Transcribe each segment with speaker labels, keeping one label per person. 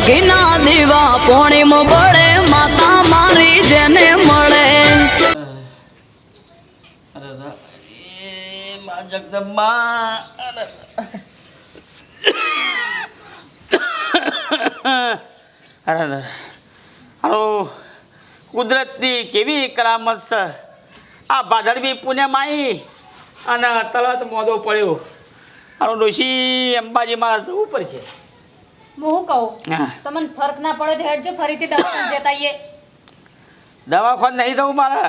Speaker 1: ઘીના દીવા પોણીમાં બળે માતા મારી જેને મળે.
Speaker 2: જગદંબા હાલો કુદરતની કેવી કરામત છે. આ ભાદરવી પુણ્યમાં આવી અને તરત મોદો પડ્યો. હાલો ડોશી અંબાજીમાં જવું પડશે.
Speaker 3: હું કહું તમને ફરક ના પડે તો હેડજો ફરીથી દવાખાને જતા આવીએ.
Speaker 2: દવાખાને નહીં જવું મારે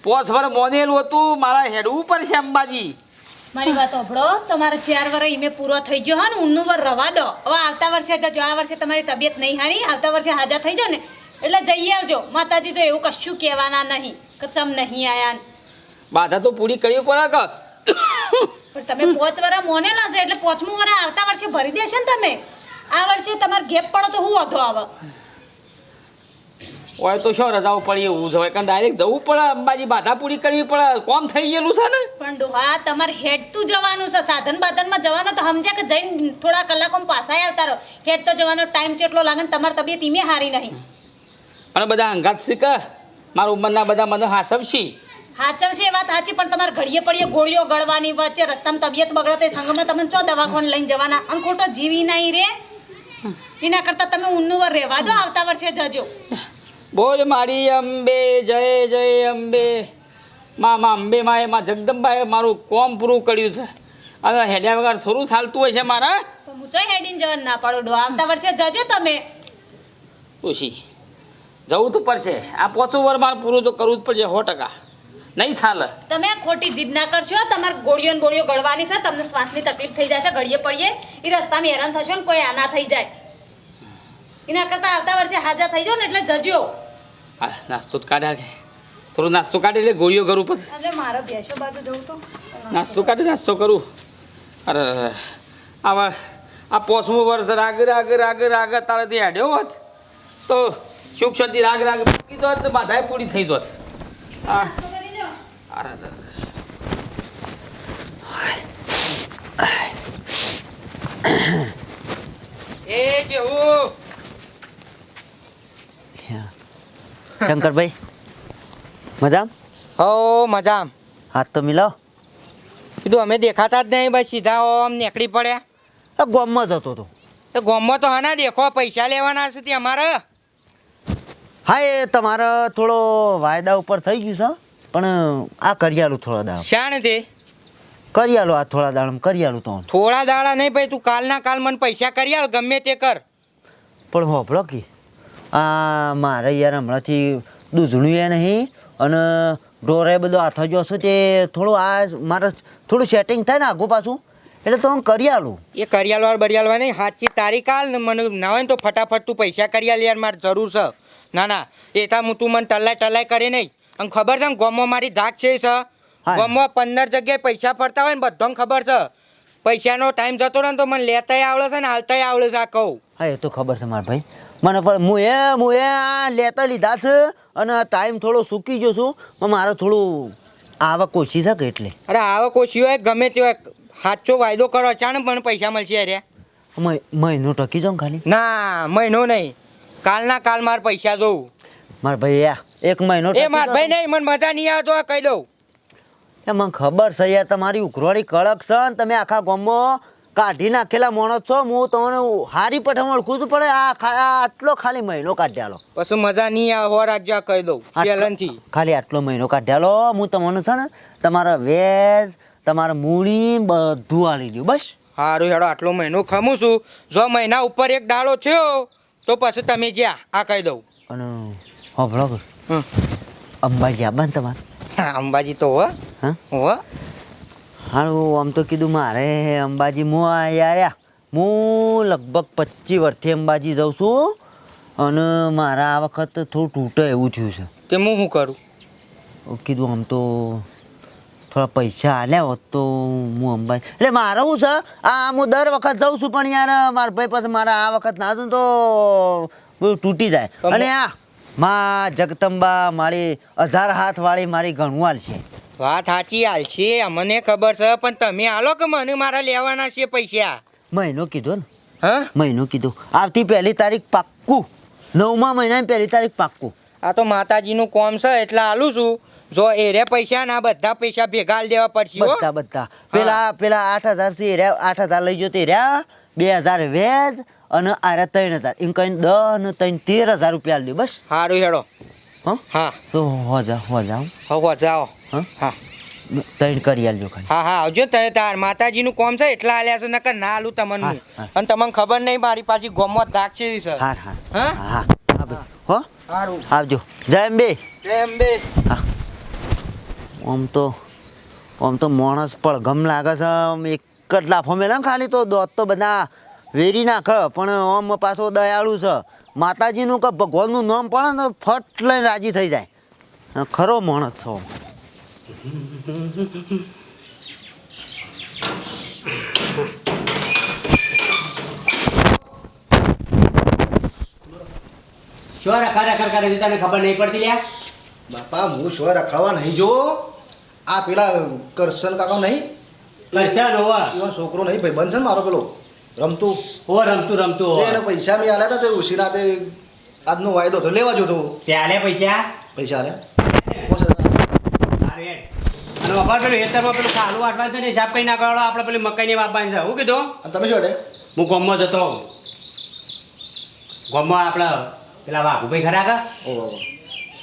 Speaker 2: 5 વર્ષ મોનેલું હતું. મારા હેડવું પડશે અંબાજી.
Speaker 3: મારી વાત સાંભળો, તમારે 4 વર્ષ ઈમે પૂરો થઈ ગયો હા ને, ઊનનું વર રવા દો. હવે આવતા વર્ષે જજો. આ વર્ષે તમારી તબિયત નહીં હારી, આવતા વર્ષે હાજા થઈ જાઓ ને એટલે જઈ આવજો. માતાજી તો એવું કશું કહેવાના નહીં કે ચમ નહીં આયા.
Speaker 2: બાધા તો પૂરી કરવી પડે કે.
Speaker 3: પણ તમે 5 વર્ષ મોનેલા છો એટલે 5મું વર્ષ આવતા વર્ષે ભરી દેશો ને તમે. આ વર્ષે તમારે ગેપ પડો તો હું વધો આવે.
Speaker 2: હોય તો શું રજાઓ પડી એવું જ હોય કારણ ડાયરેક્ટ જવું પડે અંબાજી. બાધા પૂરી કરવી પડે. કોમ થઈ ગયેલું છે ને.
Speaker 3: પણ ડોહા તમારે હેડતું જવાનું છે. સાધન બાધનમાં જવાનું તો સમજ્યા કે જઈને થોડા કલાકોમાં પાછા આવતા રહો. હેડ તો જવાનો ટાઈમ કેટલો લાગે ને તમારી તબિયત ઈમે હારી નહીં.
Speaker 2: અને બધા અંગાત શીખે મારા ઉંમરના બધા મને હાસવશી.
Speaker 3: હાચવશે એ વાત સાચી, પણ તમારે ઘડીએ પડીએ ગોળીઓ ગળવાની વચ્ચે રસ્તામાં તબિયત બગડે તે સંગમાં તમે ચો દવાખાને લઈને જવાના અને ખોટો જીવી નહીં રે. એના કરતાં તમે ઊનનું વર રહેવા દો, આવતા વર્ષે જજો.
Speaker 2: બોલ મારી અંબે જય જય અંબે. માં અંબે માએ માં જગદંબાએ મારું કોમ પૂરું કર્યું છે અને હેડ્યા વગર થોડું ચાલતું હોય છે મારા.
Speaker 3: તો હું ચોય હેડીને જવાનું ના પાડો ડો. આવતા વર્ષે જજો તમે.
Speaker 2: ખુશી જવું તો પડશે. આ 5 વર્ષ મારે પૂરું તો કરવું જ પડશે 100%. નહીં ચાલે.
Speaker 3: તમે ખોટી જીદ ના કરશો. તમારે ગોળીઓ ને ગોળીઓ ગળવાની છે. તમને શ્વાસની તકલીફ થઈ જાય છે ઘડીએ પડીએ. એ રસ્તામાં હેરાન થશો ને કોઈ આના થઈ જાય. એના કરતાં આવતા વર્ષે હાજા થઈ જાઓ ને એટલે જજો.
Speaker 2: હા નાસ્તો જ કાઢ્યા. થોડો નાસ્તો કાઢી એટલે ગોળીઓ કરું પછી.
Speaker 3: એટલે મારે બેસો બાજુ જવું તો
Speaker 2: નાસ્તો કાઢી નાસ્તો કરું. અરે આવા આ 5મું વર્ષ રાગ તારાથી હેડ્યો હોત તો સુખ શાંતિ રાગ મૂકી દોત ને બાધાએ પૂરી થઈ જોત. હા અરે એ કેવું
Speaker 4: શંકરભાઈ મજામ?
Speaker 5: હો મજામ.
Speaker 4: હાથ તો મિલાવ.
Speaker 5: કીધું અમે દેખાતા જ નહીં, બસ સીધા આમ નીકળી પડ્યા.
Speaker 4: ગામમાં જતો હતો.
Speaker 5: તો ગામમાં તો હા દેખો પૈસા લેવાના છે તે અમારે.
Speaker 4: હા એ તમારે થોડો વાયદા ઉપર થઈ ગયું છે પણ આ કરિયાલું થોડા દાડા
Speaker 5: શાણ તે
Speaker 4: કરિયાલું આ થોડા દાડા કરિયાલું તો
Speaker 5: થોડા દાડા નહીં ભાઈ, તું કાલના કાલ મને પૈસા કરી આલ, ગમે તે કર.
Speaker 4: પણ હોભળો કે આ મારે યાર હમણાંથી દૂધણું એ નહીં અને ડોરે બધો હાથ જોશું તે થોડું આ મારે થોડું સેટિંગ થાય ને આગું પાછું એટલે તો હું કરિયાલું.
Speaker 5: એ કરિયાલવાર બરિયાલવા નહીં, સાચી તારીખ આલ ને મને ના હોય ને તો ફટાફટ તું પૈસા કરી આલ યાર, મારે જરૂર છે. ના એ તા તું મને ટલાઈ કરે નહીં. અને ખબર છે ને ગામમાં મારી ધાક છે ગામમાં 15 જગ્યાએ પૈસા ફરતા હોય ને બધાને ખબર છે. પૈસાનો ટાઈમ જતો રહે ને તો મને લેતાય આવડે છે ને હાલતાય આવડે છે. આ કહું
Speaker 4: હા એ તો ખબર છે મારા ભાઈ મને, પણ હું આ લેતા લીધા છે અને ટાઈમ થોડો સૂકી ગયો છું પણ મારે થોડું આવક ઓછી છે કે એટલે.
Speaker 5: અરે આવક ઓછી હોય ગમે તે હોય, સાચો વાયદો કરો અચાનક મને પૈસા મળશે. અરે
Speaker 4: મહિનો ટકી જાઉં ખાલી?
Speaker 5: ના મહિનો નહીં, કાલના કાલ મારે પૈસા જોઉં.
Speaker 4: મારા ભાઈ એક મહિનો
Speaker 5: એ મારા ભાઈ નહીં, મને મજા નહીં આવે તો કહી દઉં.
Speaker 4: એ મને ખબર છે યાર તમારી ઉઘરોળી કડક છે ને તમે આખા ગામમાં કાઢી નાખેલા માણસ છો. હું તમને હારી પઠાણ ઓળખું છું પણ આટલો ખાલી મહિનો કાઢ્યાલો
Speaker 5: પછી મજા નહીં આવે હો રાજ્ય કહી દઉં પહેલાંથી.
Speaker 4: ખાલી આટલો મહિનો કાઢ્યાલો હું તમને છે ને તમારા વેજ તમારા મૂડી બધું આલી દઉં બસ.
Speaker 5: સારું હેડો, આટલો મહિનો ખમું છું. જો મહિના ઉપર એક દાડો થયો તો પછી તમે જ્યાં આ કહી દઉં.
Speaker 4: અને હા બરાબર અંબાજી આબા ને તમારે?
Speaker 5: અંબાજી તો હો હો
Speaker 4: હારું આમ તો કીધું મારે અંબાજી હું આયા હું લગભગ 25 વર્ષથી અંબાજી જાઉં છું અને મારા આ વખત થોડું તૂટે એવું થયું છે.
Speaker 5: તે હું શું કરું?
Speaker 4: કીધું આમ તો થોડા પૈસા આલ્યા હોત તો હું અંબાજી એટલે મારે શું છે આ હું દર વખત જાઉં છું પણ યાર મારા ભાઈ પાસે મારા આ વખત ના જાઉં તો બધું તૂટી જાય. અને આ માં જગદંબા મારી 1000 હાથ વાળી મારી ગણવાલ છે.
Speaker 5: વાત સાચી હાલ છે, મને ખબર છે પણ તમે હાલો કે મને મારા લેવાના છે પૈસા.
Speaker 4: મહિનો કીધો ને
Speaker 5: હા
Speaker 4: મહિનો કીધું આવતી 1 તારીખ પાક્કું 9મા મહિનાની 1 તારીખ પાક્કું.
Speaker 5: આ તો માતાજીનું કોમ છે એટલે આલું છું. જો એરે પૈસા ના બધા પૈસા ભેગા આલી દેવા પડશે હો.
Speaker 4: બધા પેલા 8,000 થી રહ્યા 8,000 લઈ જતો રહ્યા 2,000 વેજ અને આરે 3,000 એમ કઈ 10 ને 13,000 રૂપિયા આલી દે બસ.
Speaker 5: સારું હેડો.
Speaker 4: હા
Speaker 5: હા
Speaker 4: તો હો જાઓ
Speaker 5: હવે જાઓ.
Speaker 4: હા
Speaker 5: હા
Speaker 4: 3 કરી આલજો ખાલી.
Speaker 5: હા આવજો તે તાર માતાજીનું કોમ છે એટલા આલ્યા છે નકર ના આલું તમને.
Speaker 4: હા, હા.
Speaker 5: અને તમને ખબર નહીં મારી પાછી ગોમત રાખશે છે.
Speaker 4: હા
Speaker 5: હા?
Speaker 4: હા ભાઈ હો
Speaker 5: સારું.
Speaker 4: આવજો જય અંબે.
Speaker 5: એમ બે
Speaker 4: હા આમ તો માણસ પડઘમ લાગે છે આમ એક જ લાફો મેલે ને ખાલી તો દોત તો બધા વેરી નાખે પણ આમ પાછો દયાળુ છે માતાજીનું કે ભગવાનનું નામ પડે ને ફટ લઈને રાજી થઈ જાય ખરો માણસ છો.
Speaker 6: શું રખા કરે છે તને ખબર નહીં પડતી લ્યા?
Speaker 7: બાપા હું શું રખડવા નહીં જો આ પેલા કરશન કાકા નહીં
Speaker 6: કરશન હોવા
Speaker 7: એનો છોકરો નહીં ભાઈ બંધ છે ને મારો પેલો રમતું
Speaker 6: ઓ રમતું
Speaker 7: એને પૈસા મેં આલ્યા હતા તે ઉસી રાતે આજનો વાયદો તો લેવા જોતો
Speaker 6: ત્યારે પૈસા
Speaker 7: પૈસા આલ્યા
Speaker 6: સારું હેડ. અને વખત પેલું હેતરમાં પેલું ખાલું વાટવા છે ને હિસાબ કઈ ના કરો આપણે પેલી મકાઈની વાપવાની છે હું કીધું
Speaker 7: અને તમે શું અડે
Speaker 6: હું ગોમમાં જતો ગોમમાં આપણે પેલા વાઘુભાઈ ખરા કે
Speaker 7: ઓ બાબા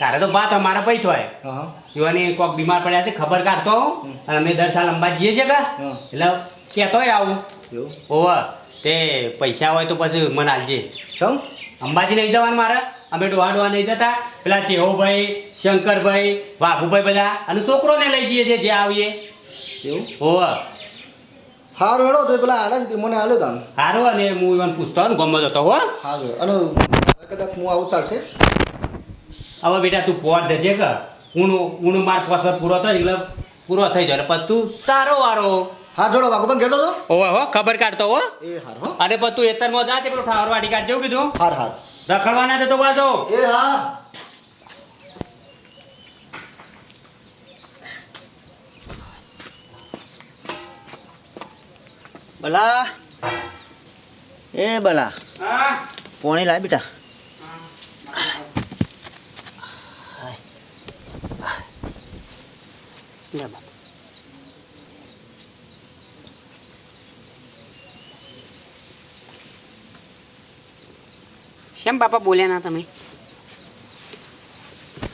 Speaker 6: તારે તો વાત અમારા પૈ થાય
Speaker 7: હા હા
Speaker 6: યુવાની કોઈક બીમાર પડ્યા છે ખબર કાઢતો હોઉં. અને અમે દર સાલ અંબા જઈએ છીએ કે
Speaker 7: હા.
Speaker 6: એટલે કહેતોય આવું
Speaker 7: એવું
Speaker 6: ઓવા તે પૈસા હોય તો પછી મને આલજે.
Speaker 7: ચમ
Speaker 6: અંબાજી નહીં જવાનું મારે અમે ડોહા નહીં જતા પેલા ચેહોભાઈ શંકરભાઈ વાઘુભાઈ બધા અને છોકરોને લઈ જઈએ છીએ જે આવીએ
Speaker 7: એવું
Speaker 6: ઓવા
Speaker 7: સારું હેડો તો પેલા આલ્યા છે તે મને આલ્યો તાન
Speaker 6: સારું અને હું એને પૂછતો ને ગમો જતો હો.
Speaker 7: સારું અને કદાચ હું આવું ચાલશે
Speaker 6: હવે બેટા તું પોટ જજે કે ઊનું માર પાછળ પૂરો થાય એટલે પૂરો થઈ જાય પછી તું તારો વારો.
Speaker 7: હા જોડો બાકુ પણ ગેલો તો
Speaker 6: ઓવે હો ખબર કાઢતો હો.
Speaker 7: એ હાર હો
Speaker 6: અને પછી તું એતરમાં જા તે પેલો ઠાવર વાડી કાઢ જેવું કીધું
Speaker 7: હાર હાર
Speaker 6: રખડવાના તો પાછો.
Speaker 7: એ હા
Speaker 4: બલા એ બલા
Speaker 6: હા
Speaker 4: પોણી લાય બેટા.
Speaker 6: લે બાપ. શેમ બાપા બોલ્યા ના તમે?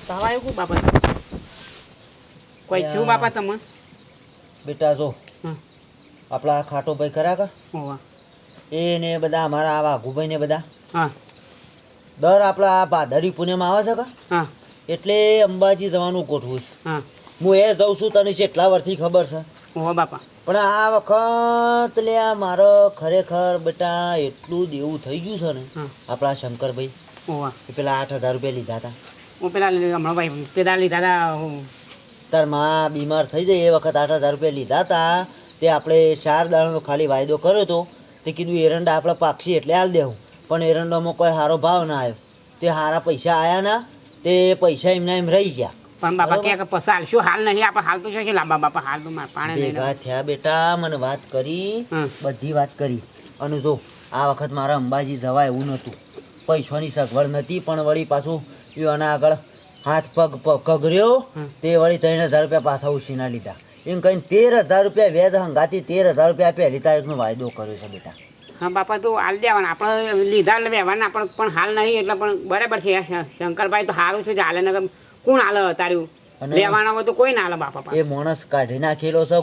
Speaker 6: તાવા આવ્યું કોઈ બાપા? કોઈ થયું બાપા તમે?
Speaker 4: બેટા જો
Speaker 6: હમ.
Speaker 4: આપણા ખાટો ભાઈ ખરા કે
Speaker 6: ઓવા
Speaker 4: એ ને બધા અમારા આવા વાઘુભાઈ ને બધા
Speaker 6: હા
Speaker 4: દર આપણા આ ભાદરવી પૂનમ આવે છે કે
Speaker 6: હા
Speaker 4: એટલે અંબાજી જવાનું ગોઠવું છે.
Speaker 6: હા
Speaker 4: હું એ જઉં છું તને કેટલા વર્ષથી ખબર છે
Speaker 6: ઓવા બાપા
Speaker 4: પણ આ વખત લે મારો ખરેખર બેટા એટલું દેવું થઈ ગયું છે ને
Speaker 6: હા
Speaker 4: આપણા શંકરભાઈ
Speaker 6: ઓવા
Speaker 4: એ પેલા 8,000 રૂપિયા લીધા હતા
Speaker 6: હું પેલા હમણાં ભાઈ પેલા લીધા હતા
Speaker 4: તાર માં બીમાર થઈ જાય એ વખત 8,000 રૂપિયા લીધા હતા તે આપણે 4 દાડાનો ખાલી વાયદો કર્યો હતો તે કીધું એરંડા આપણે પાકશી એટલે હાલ દેવું પણ એરંડામાં કોઈ સારો ભાવ ના આવ્યો તે સારા પૈસા આવ્યા ના તે પૈસા એમના એમ રહી ગયા
Speaker 6: પણ બાપા કે પછી હાલશું હાલ નહીં આપણે હાલ તો છે લાંબા બાપા હાલ તો મારે પાણી નહીં
Speaker 4: ભેગા થયા બેટા મને વાત કરી
Speaker 6: હમ.
Speaker 4: બધી વાત કરી અને જો આ વખત મારા અંબાજી જવાય એવું નહોતું પૈસાની સગવડ નથી પણ વળી પાછું એના આગળ હાથ પગ કગર્યો
Speaker 6: હમ.
Speaker 4: તે વળી 3,000 રૂપિયા પાછા ઉછીના લીધા એમ કહીને 13,000 રૂપિયા વ્યાજ હંગાતી 13,000 રૂપિયા 1 તારીખનો વાયદો કર્યો છે બેટા.
Speaker 6: હા બાપા તું હાલ દેવાના આપણે લીધા એટલે વ્યવહારના પણ હાલ નહીં એટલે પણ બરાબર છે શંકરભાઈ તો સારું છે હાલે ને કોણ હાલે તારું
Speaker 4: અને-
Speaker 6: લેવાના હોય તો કોઈ ના હાલે બાપા
Speaker 4: એ માણસ કાઢી નાખેલો છે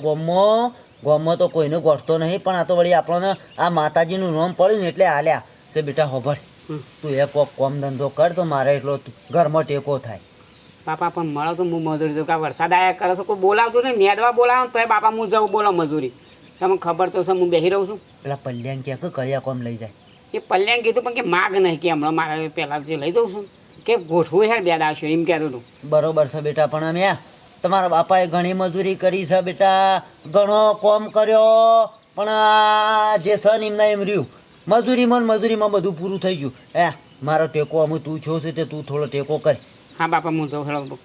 Speaker 4: ગોમમાં તો કોઈને ગોઠતો નહીં પણ આ તો વળી આપણને આ માતાજીનું નામ પડ્યું ને એટલે હાલ્યા તે બેટા હોભળ
Speaker 6: હમ.
Speaker 4: તું એક કોમ ધંધો કર તો મારે એટલો ઘરમાં ટેકો થાય.
Speaker 6: બાપા પણ મળો તો હું મજૂરી તો કાં વરસાદ આવ્યા કરે છે કોઈ બોલાવતું નહીં નેદવા બોલાવો તો બાપા હું જાઉં બોલો મજૂરી તમને ખબર તો છે હું બેસી રહું છું
Speaker 4: પેલા પલ્યાંગ ક્યાં કે કડિયા કોમ લઈ જાય
Speaker 6: એ પલ્યાને કીધું પણ કે માગ નહીં કે હમણાં મારે પહેલાં જે લઈ જઉં છું કે ગોઠવું છે બે દાવશે એમ કહેતું હતું
Speaker 4: બરોબર છે બેટા પણ અમે તમારા બાપાએ ઘણી મજૂરી કરી છે બેટા ઘણો કોમ કર્યો પણ આ જે સન એમના એમ રહ્યું મજૂરીમાં બધું પૂરું થઈ ગયું મારો ટેકો અમે તું છો છે તે તું થોડો ટેકો કર
Speaker 6: હા બાપા હું જાઉં હેડો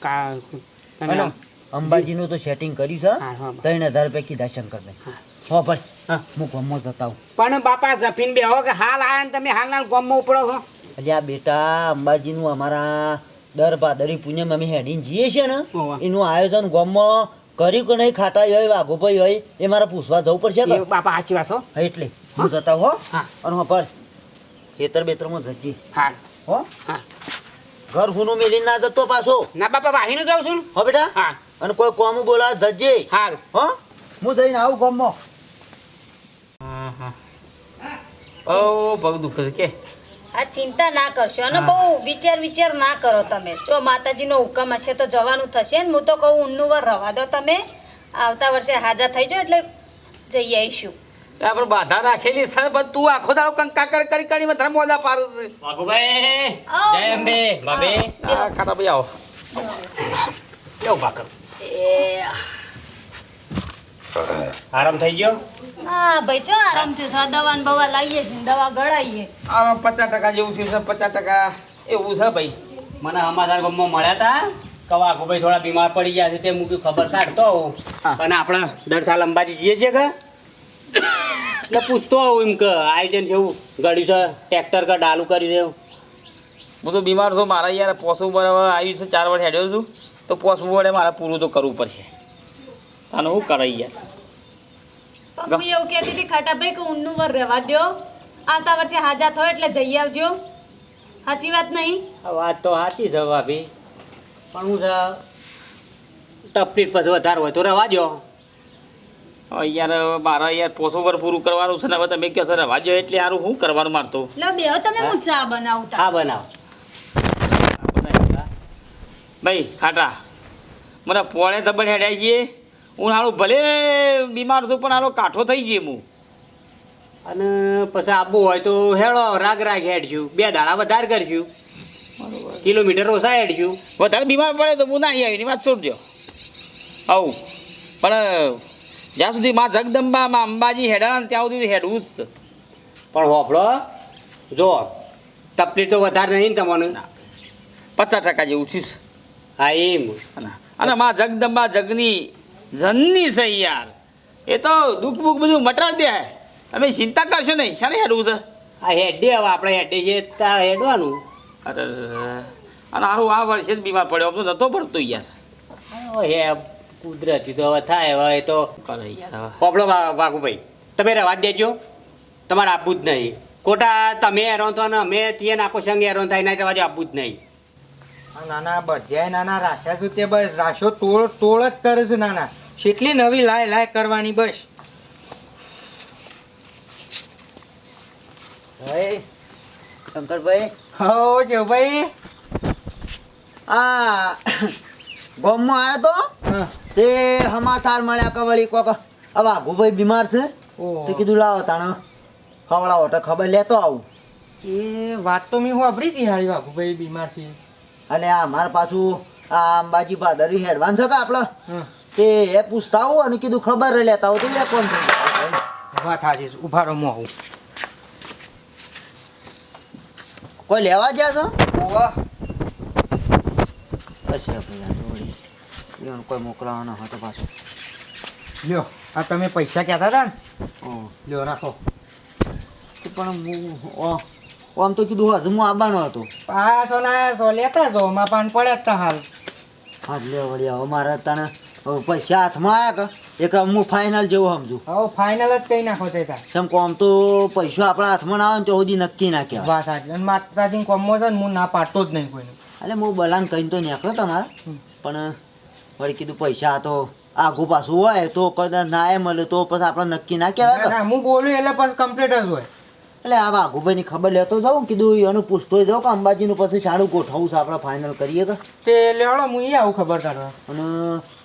Speaker 4: અને અંબાજીનું તો સેટિંગ કર્યું છે
Speaker 6: હા, હા.
Speaker 4: 3,000 રૂપિયા કીધા શંકરભાઈ હો ભાઈ
Speaker 6: હા.
Speaker 4: હું ગામમાં જતા આવું
Speaker 6: પણ બાપા જફીન બેહો કે હાલ આયા ને તમે હાલના ગામમાં ઉપડો છો
Speaker 4: એટલે આ બેટા અંબાજીનું અમારા દર ભાદરી પૂનમ અમે હેડીને જઈએ છીએ ને
Speaker 6: હોવે.
Speaker 4: એનું આયોજન ગામમાં કર્યું કે નહીં ખાટા હોય વાઘોભાઈ હોય એ મારે પૂછવા જવું પડશે કે
Speaker 6: એ બાપા સાચી વાત હો
Speaker 4: હા, એટલે હું જતા હો
Speaker 6: હા.
Speaker 4: અને હો ભાઈ ખેતર બેતરમાં જજી
Speaker 6: હાલ
Speaker 4: હો
Speaker 6: હા
Speaker 4: ઘર હુનું મેલીને ના જતો પાછો
Speaker 6: ના બાપા વાહીને જાઉં છું
Speaker 4: હો બેટા
Speaker 6: હા
Speaker 4: અને કોઈ કોમ બોલા જજે
Speaker 6: હાલ
Speaker 4: હો હું જઈને આવું ગામમાં
Speaker 2: ઓ પગ દુખે છે કે
Speaker 3: આ ચિંતા ના કરશો અને બહુ વિચાર ના કરો તમે જો માતાજીનો હુકમ હશે તો જવાનું થશે ને હું તો કહું ઊનનું વર રવા દો તમે આવતા વર્ષે હાજર થઈ જાઓ એટલે જઈ આવીશું
Speaker 2: આપણે બાધા રાખેલી છે પણ તું આખો દાડો કંકાકર કરી કરી મને મોદા પાડું છે
Speaker 6: વાઘુભાઈ
Speaker 3: આવો.
Speaker 6: જય અંબે બાબે
Speaker 2: આ ખાટા ભાઈ આવો
Speaker 6: કેવું ભાકર આરામ થઈ ગયો
Speaker 3: હા ભાઈ જો આરામ થયો છે આ દવા ને બવા લાવીએ છીએ ને દવા ગળાઈએ
Speaker 2: આ 50% જેવું થયું છે 50% એવું છે ભાઈ
Speaker 6: મને સમાચાર ગામમાં મળ્યા હતા કે વાઘુભાઈ થોડા બીમાર પડી ગયા છે તે મૂકી ખબર કાઢતો આવું
Speaker 2: હા.
Speaker 6: અને આપણે દર સાલ અંબાજી જઈએ છીએ કે એટલે પૂછતો આવું એમ કે આયોજન કેવું ગળ્યું છે ટ્રેક્ટર કે ડાલું કરી દેવું
Speaker 2: હું તો બીમાર છું મારા યાર પોસવું બરાબર આવ્યું છે 4 વર્ષ હેડ્યો છું તો પોસવું વડે મારે પૂરું તો કરવું પડશે તને શું કરાય યાર
Speaker 3: પણ હું એવું કહેતી હતી ખાટાભાઈ કે ઊનનું વર રહેવા દ્યો આવતા વર્ષે હાજર થયો એટલે જઈ આવજો સાચી વાત નહીં
Speaker 6: આ વાત તો સાચી છે ભાભી પણ હું છે તકલીફ પછી વધારે હોય તો રવા દો
Speaker 2: હવે યાર મારા યાર પોસવું પર પૂરું કરવાનું છે ને હવે તમે કહો છો રવા દો એટલે સારું શું કરવાનું મારતો
Speaker 3: લો બેહો તમે હું ચા બનાવતા
Speaker 6: હા બનાવો
Speaker 2: ભાઈ ખાટા મને પોણે ધબડ હેડ્યા છીએ હું હાલું ભલે બીમાર છું પણ હાલો કાઠો થઈ જઈએ હું
Speaker 6: અને પછી આવવું હોય તો હેડો રાગ હેડશું 2 દાડા વધારે કરશું કિલોમીટર ઓછા હેડશું
Speaker 2: વધારે બીમાર પડે તો હું ના આવી એની વાત છોડજો આવું પણ જ્યાં સુધી માં જગદંબા અંબાજી હેડા ને ત્યાં સુધી હેડવું જ છે
Speaker 6: પણ હોફળો જો તકલીફ તો વધારે નહીં ને તમને
Speaker 2: 50% જેવું છે
Speaker 6: હા એમ
Speaker 2: અને માં જગદંબા જગની જનની છે યાર એ તો દુઃખ બુખ બધું મટાડી દે તમે ચિંતા કરશો નહીં શાને હેડવું છે
Speaker 6: આ હેડે હવે આપણે હેડે છે તાર હેડવાનું
Speaker 2: અરે અને હારું આ વર્ષે જ બીમાર પડ્યો આમ તો નહોતો પડતો યાર
Speaker 6: હે કુદરતી તો હવે થાય હવે તો
Speaker 2: કરે યાર હવે
Speaker 6: હોફળો વાઘુભાઈ તમે રવા જ દેજો તમારે આપવું જ નહીં ખોટા તમે હેરાન તો ને અમે તે નાખો સંગ હેરાન થાય ના રવા દે આપવું જ નહીં
Speaker 5: આ નાના બધાય નાના રાખ્યા છું તે બસ રાશો તોડ જ કરે છે નાના કેટલી નવી લાય કરવાની બસ
Speaker 4: ભાઈ શંકરભાઈ
Speaker 5: હો જો ભાઈ
Speaker 4: આ ગામમાં આવ્યો તો
Speaker 5: હા.
Speaker 4: તે સમાચાર મળ્યા કે વળી કોક આ વાઘુભાઈ બીમાર છે
Speaker 5: ઓહો.
Speaker 4: તો કીધું લાવો તાણે ખવડાવો તો ખબર લેતો આવું
Speaker 5: એ વાત તો મેં સાંભળી હતી હારી વાઘુભાઈ બીમાર છે
Speaker 4: અને આ મારા પાછું આ અંબાજી ભાદરવી હેડવાન છે કે આપણે
Speaker 5: હા.
Speaker 4: તે એ પૂછતા આવું અને કીધું ખબર લેતા આવું તો લે કોણ થઈ જાય
Speaker 5: વાત સાચી છે ઉભા રહો હું આવું
Speaker 4: કોઈ લેવા ગયા છો
Speaker 5: ઓવા
Speaker 4: હશે ભાઈ આ તો વળી ઈવન કોઈ મોકલાવાનો હતો પાછો
Speaker 5: લ્યો આ તમે પૈસા કહેતા હતા ને
Speaker 4: હં.
Speaker 5: લ્યો રાખો
Speaker 4: તો પણ હું આમ તો કીધું હજુ હું આવવાનો હતો
Speaker 5: પાછો ના સો લેતા જો માં પાન પડ્યા જ તા હાલ
Speaker 4: હા લે વળી હવે મારે તને હવે પૈસા હાથમાં આવ્યા કે એક હું ફાઇનલ જેવું સમજુ
Speaker 5: હવે ફાઇનલ જ કઈ નાખો તે તા
Speaker 4: સમ કોમ તો પૈસા આપણા હાથમાં ના આવે ને તો સુધી નક્કી ના કહેવાય
Speaker 5: વાત સાચી અને માતાજી કોમો છે ને હું ના પાડતો જ નહીં કોઈને
Speaker 4: એટલે હું બલાને કહીને તો નીકળ્યો તમારે પણ વળી કીધું પૈસા આ તો આઘું પાછું હોય તો કદાચ ના એ મળે તો પછી આપણે નક્કી ના કહેવાય
Speaker 5: ના, હું બોલું એટલે પછી કમ્પ્લીટ જ હોય
Speaker 4: એટલે આ વાઘુભાઈની ખબર લેતો જાઉં કીધું એનું પૂછતો જાઉં કે અંબાજીનું પછી સારું ગોઠવું છે આપણે ફાઇનલ કરીએ કે
Speaker 5: તે લેવડો હું એ આવું ખબર કાઢવા
Speaker 4: અને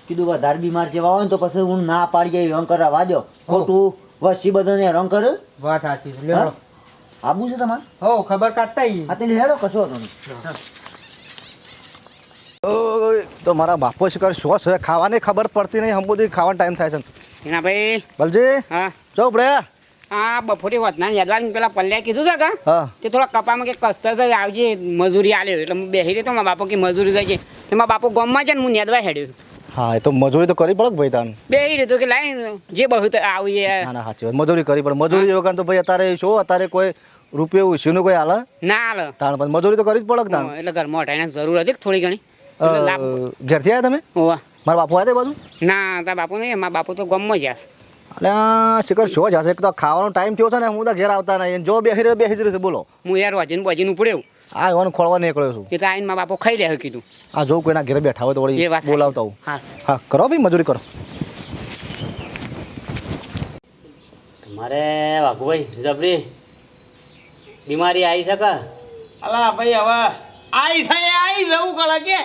Speaker 4: કીધું વધારે બીમાર જેવા હોય ને તો પછી હું ના પાડીએ હેરાન કરવા દો ખોટું વસી બધાને હેરાન કરે
Speaker 5: વાત સાચી છે લેવડો
Speaker 4: આબુ છે તમારે
Speaker 5: હો ખબર કાઢતા ઈ
Speaker 4: હા તે હેડો કશો હતો નહીં
Speaker 7: તો મારા બાપો શું કરે શું છે ખાવાની ખબર પડતી નહીં હમ બધી ખાવાનો ટાઈમ થાય છે
Speaker 6: એના ભાઈ
Speaker 7: બલજી
Speaker 6: હા
Speaker 7: જો બ્રે
Speaker 6: આ બપોરે વધના યાદવાની પેલા પલ્લ્યા કીધું છે કે
Speaker 7: હા
Speaker 6: તે થોડા કપામાં કે કસ્તર જ આવજે મજૂરી આલ્યો એટલે હું બેસી રહેતો મારા બાપો કે મજૂરી જાય છે તે મારા બાપો ગામમાં છે ને હું નેદવા હેડ્યો
Speaker 7: હા એ તો મજૂરી તો કરવી પડે કે ભાઈ તાન
Speaker 6: બે રીતો કે લાઈ જે બહુ તો આવી
Speaker 7: ના ના સાચી વાત મજૂરી કરવી પડે મજૂરી વગર તો ભાઈ અત્યારે શું અત્યારે કોઈ રૂપિયા ઉછીનું કોઈ હાલે
Speaker 6: ના હાલ
Speaker 7: તાણ પણ મજૂરી તો કરવી જ પડે કે તાણ
Speaker 6: એટલે ઘરમાં હટાઈને જરૂર હતી થોડી ઘણી એટલે લાભ
Speaker 7: ઘેરથી આવ્યા તમે
Speaker 6: હોવા
Speaker 7: મારા બાપુ આવ્યા તે બાજુ
Speaker 6: ના તાર બાપુ નહીં મારા બાપુ તો ગમમાં જ છે
Speaker 7: એટલે શિખર શું જશે એક તો ખાવાનો ટાઈમ થયો છે ને હું તો ઘેર આવતા નહીં જો બેસી રહ્યો છે બોલો
Speaker 6: હું યાર વાજીને બાજીને ઉપડ્યો
Speaker 7: આ એવાનું ખોળવા નીકળ્યો છું
Speaker 6: એટલે આઈને મારા બાપુ ખાઈ લે કીધું
Speaker 7: આ જોઉં કોઈના ઘેર બેઠા હોય તો
Speaker 6: એ
Speaker 7: વળી
Speaker 6: વાત
Speaker 7: બોલાવતા હું
Speaker 6: હા
Speaker 7: હા કરો ભાઈ મજૂરી કરો
Speaker 8: મારે વાઘુભાઈ જબરી બીમારી આવી શકે
Speaker 2: અલા ભાઈ હવે આઈ જવું કળા કે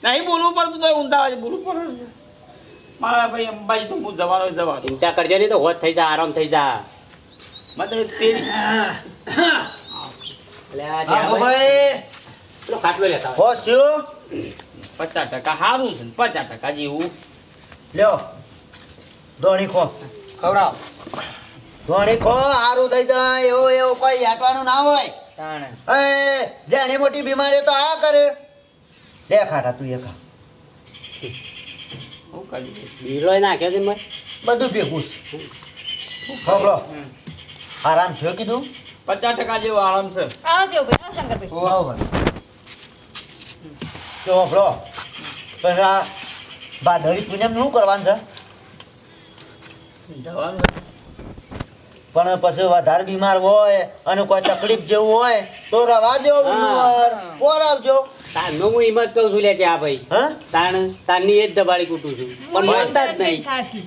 Speaker 2: નહીં બોલવું પડતું તો ઊંધા બોલવું પડે મારા ભાઈ અંબાજી તો હું જવાનો
Speaker 8: ચિંતા કરજો નહીં તો હોશ થઈ જા આરામ થઈ જા
Speaker 2: મતલબ તેરી
Speaker 8: એટલે આ
Speaker 4: હા
Speaker 8: જ્યાં
Speaker 4: ભાઈ
Speaker 8: પેલો ખાટલો લેતા આવો.
Speaker 4: હોશ થયું
Speaker 2: 50% સારું છે ને 50% જેવું
Speaker 4: લ્યો ધોણી ખો
Speaker 5: ખવડાવ
Speaker 4: ધોણી ખો સારું થઈ જાય એવું કોઈ યાટવાનું ના હોય
Speaker 5: તાણે
Speaker 4: એ જેની મોટી બીમારી તો આ કરે લે ખાટા તું એ ખા
Speaker 2: શું કરી
Speaker 8: બીરલોય નાખ્યો છે મેં
Speaker 4: બધું ભેગું ખબરો આરામ થયો કીધું
Speaker 2: 50% જેવો આરામ છે
Speaker 3: આવજો ભાઈ આ શંકરભાઈ
Speaker 4: બરાબર તો ખબરો પછી આ ભાદરવી પૂનમ શું કરવાનું છે
Speaker 2: જવાનું
Speaker 4: પણ પછી વધારે બીમાર હોય અને કોઈ તકલીફ જેવું હોય તો રવા દો આવજો
Speaker 8: તારનો હું હિંમત કહું છું લે આ ભાઈ
Speaker 4: હા
Speaker 8: તારની એ જ દબાડી કૂટું છું પણ માનતા જ નહીં
Speaker 3: થાકી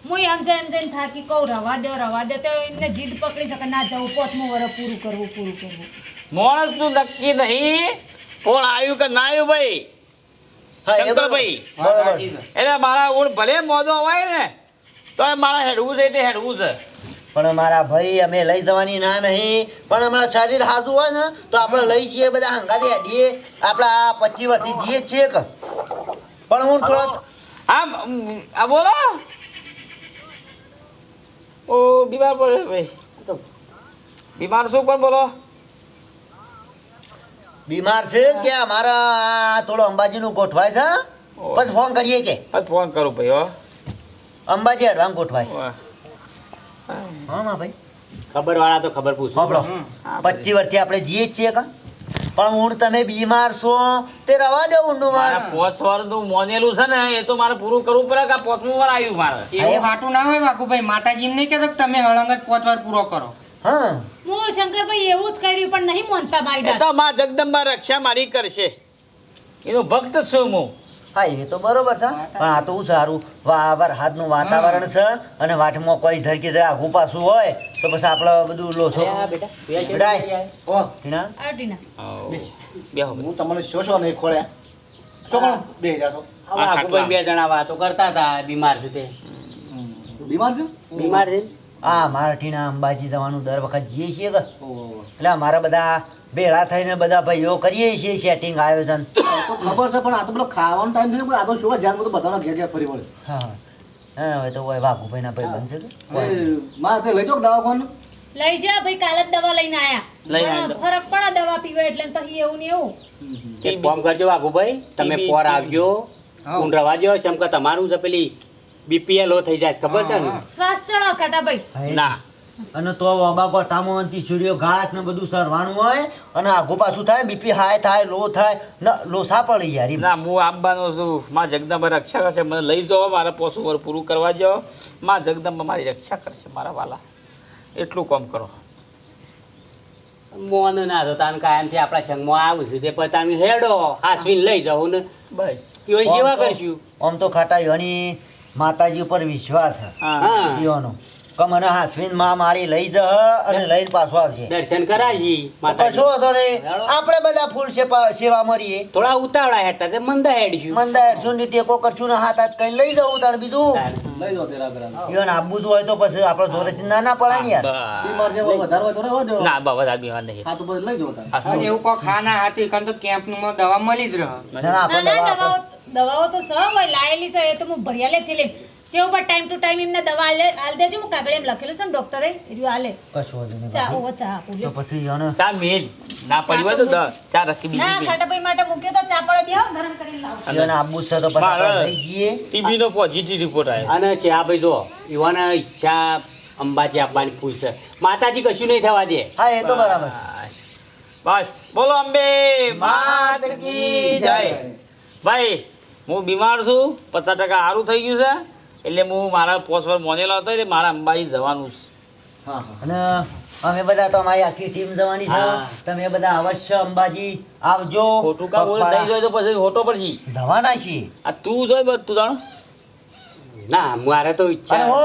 Speaker 3: હું એમ જઈને થાકી કહું રવા દે તો એમને જીદ પકડી શકે ના જવું 5મું વર્ષ પૂરું કરવું
Speaker 2: માણસ નું નક્કી નહીં કોણ આવ્યું કે ના આવ્યું ભાઈ
Speaker 4: હા એ
Speaker 2: શંકરભાઈ
Speaker 4: બરાબર
Speaker 2: એટલે મારા ઊંટ ભલે મોદો હોય ને તો મારા હેડવું છે તે હેડવું છે
Speaker 4: પણ મારા ભાઈ અમે લઈ જવાની ના નહીં પણ અમારા શરીર હાજુ હોય ને તો આપણે લઈ જઈએ બધા હંગાથી હેડીએ આપણા 25 વર્ષથી જઈએ જ છીએ કે પણ હું થોડો
Speaker 2: આમ આ બોલો ઓ બીમાર પડે ભાઈ તો બીમાર શું કોણ બોલો
Speaker 4: બીમાર છે કે અમારા થોડો અંબાજીનું ગોઠવાય છે પછી ફોન કરીએ કે
Speaker 2: ફોન કરું ભાઈ હો
Speaker 4: અંબાજી એડવાન્સ ગોઠવાય છે
Speaker 2: વાહ.
Speaker 4: હા માં ભાઈ
Speaker 8: ખબર વાળા તો ખબર પૂછું
Speaker 4: સાંભળો 25 વર્ષથી આપણે જઈએ જ છીએ કા પણ હું તમે બીમાર છો તે રવા દો ઊંડું
Speaker 2: મારા 5 વર્ષનું મોનેલું છે ને એ તો મારે પૂરું કરવું પડે કે 5મું વાર આવ્યું મારે
Speaker 5: એવું વાટું ના હોય વાઘુભાઈ માતાજીને નહીં કહેતો કે તમે હળંગ જ 5 વાર પૂરો કરો
Speaker 4: હા
Speaker 3: હું શંકરભાઈ એવું જ કર્યું પણ નહીં માનતા મારી
Speaker 2: એ
Speaker 3: વાત
Speaker 2: તો માં જગદંબા રક્ષા મારી કરશે એનો ભક્ત છું હું
Speaker 4: હા એ તો બરોબર છે પણ આ તો શું સારું વરસાદનું વાતાવરણ છે અને વાટમાં કોઈ ધરકી ધર આઘું પાછું હોય તો પછી આપણે બધું લોસો
Speaker 8: બેટા તું આ
Speaker 4: બેટાય. ઓ ટીના
Speaker 3: આવટીના
Speaker 2: બેહો
Speaker 7: હું તમને શું નહીં ખોળ્યા શું કોણ બે રહ્યા છો
Speaker 8: વાઘુભાઈ બે જણા વાતો કરતા હતા બીમાર છે તે
Speaker 7: બીમાર છે
Speaker 8: બીમાર છે
Speaker 4: આ મારા ટીના અંબાજી જવાનું દર વખત જઈએ છીએ કે એટલે અમારા બધા ભેળા થઈને બધા ભાઈઓ કરીએ છીએ સેટિંગ આયોજન
Speaker 7: તો ખબર છે પણ આ તો પેલો ખાવાનો ટાઈમ થયો આ તો શું ધ્યાન બધું બધાના ઘેર ઘેર ફરી વળે
Speaker 4: હા હા હવે તો કોઈ વાઘુભાઈના ભાઈ બનશે કે
Speaker 7: માં તે લઈ જાઓ દવાખાનું
Speaker 3: લઈ જા ભાઈ કાલે જ દવા લઈને
Speaker 2: લઈને
Speaker 3: આયા
Speaker 2: આયા.
Speaker 3: ફરક પડે દવા પીવે એટલે ને પછી એવું ને એવું
Speaker 8: એક ફોન કરજો વાઘુભાઈ તમે
Speaker 2: TB,
Speaker 8: પોર આવજો ઊંડ રવા દો કેમ કે તમારું છે પેલી બીપીએલ લો થઈ જાય છે, ખબર છે ને
Speaker 3: શ્વાસ ચડો કાટાભાઈ
Speaker 2: ના
Speaker 4: અને તો અંબાકો ટામો ચીડીઓ ઘાટ ને બધું સરવાનું હોય અને આઘું પાછું થાય બીપી હાઈ થાય લો થાય લોસા પડી યાર એમ.
Speaker 2: ના હું આંબાનો છું માં જગદંબા રક્ષા કરશે મને લઈ જાઓ મારા 5 વર્ષ પૂરું કરવા જાઓ માં જગદંબા મારી રક્ષા કરશે મારા વાલા એટલું કામ કરો
Speaker 8: મોન ના તો તાન કાયમથી આપણા સંગમાં આવું છું તે પતાવી હેડો હાસવીને લઈ જાઉં ને
Speaker 2: બસ
Speaker 8: કેવી સેવા કરશું
Speaker 4: આમ તો ખાટા યોની માતાજી ઉપર વિશ્વાસ છે
Speaker 2: હા
Speaker 8: હા
Speaker 4: યોનો કે મને હાસવીન માં મારી લઈ જ અને લઈને પાછો આવશે
Speaker 8: દર્શન કરાવી
Speaker 4: કશો
Speaker 8: માતાજી
Speaker 4: હતો રે આપણે બધા ફૂલ સેવા મરીએ
Speaker 8: થોડા ઉતાવળા હેઠતા તે મંદા હેડશું
Speaker 4: મંદા હેઠશું ને ટેકો કરશું ને હાથ હાથ કઈ લઈ જવું તાર બીજું
Speaker 7: લઈ જાઓ તેરા ઘરા
Speaker 4: યોન આપવું જ હોય તો પછી આપણે જોડેથી ના ના પડે ને યાર
Speaker 7: બીમાર જેવો વધારે હોય તો રહેવા દો
Speaker 2: ના બધા બીમાર નહીં
Speaker 7: હા તો પછી લઈ જાઓ તાર
Speaker 2: હા,
Speaker 5: એવું કોઈ ખાના હાથી કાં તો કેમ્પમાં દવા મળી જ રહે
Speaker 4: ના ના આપણે
Speaker 3: ના ના
Speaker 4: દવા
Speaker 3: દવાઓ તો સહ હોય લાયેલી છે એ તો હું ભરિયા લેતી લઈ જેવું પણ ટાઈમ ટુ ટાઈમ એમને દવા આલ દેજો હું કાગળ એમ લખેલું છે ને ડોક્ટરે એ રહ્યું આલે
Speaker 4: કશું વાંધો નહીં
Speaker 3: ચા
Speaker 4: બાપુ.
Speaker 3: ઓ ચા આપું
Speaker 4: તો પછી યોને
Speaker 2: ચા મેલ ના પડી હોય તો 4 રખી
Speaker 3: ના
Speaker 2: બીજી
Speaker 3: ખાટાભાઈ માટે મૂક્યો તો ચા પડે બેહો ગરમ કરીને લાવો
Speaker 4: ઈવન આબુ જ છે તો પછી આપણે લઈ જઈએ
Speaker 2: ટીબી નો પોઝિટિવ રિપોર્ટ આવ્યો
Speaker 8: અને છે આ ભાઈ જો યુવાના ઈચ્છા અંબાજી આપવાની ફૂલ છે માતાજી કશું નહીં થવા દે
Speaker 4: હા એ તો બરાબર છે.
Speaker 2: બસ બોલો અંબે માત કી જય ભાઈ હું બીમાર છું 50% સારું થઈ ગયું છે એટલે હું મારા પોસ્ટ પર મોનેલો હતો એટલે મારા અંબાજી જવાનું છે
Speaker 4: અને અમે બધા તો અમારી આખી ટીમ જવાની છે
Speaker 8: હા.
Speaker 4: તમે બધા અવશ્ય અંબાજી આવજો
Speaker 2: ખોટું કા બોલે નહીં જોઈ તો પછી હોટો પર જી
Speaker 4: જવાના છીએ
Speaker 2: આ તું જોઈ બસ તું જાણ
Speaker 8: ના મારે તો
Speaker 4: અને
Speaker 8: ઈચ્છા
Speaker 4: હો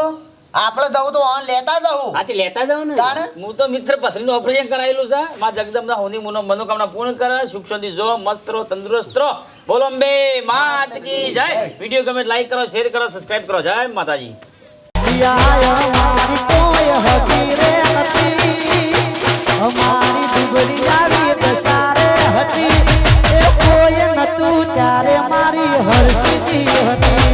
Speaker 4: આપણે જવું તો ઓન લેતા જવું
Speaker 8: હા તે લેતા જાવ ને
Speaker 4: તાણે
Speaker 2: હું તો મિત્ર પથરીનું ઓપરેશન કરાયેલું છે માં જગદંબા હોની મનોકામના પૂર્ણ કરે સુખ શાંતિ જો મસ્ત રહો તંદુરસ્ત રહો બોલો અંબે માત કી જય વિડીયો ગમે લાઈક કરો શેર કરો સબસ્ક્રાઇબ કરો જય માતાજી
Speaker 9: અમારી દુબળી આવી દસારે હતી એ કોઈ નતું ત્યારે મારી હરસી હતી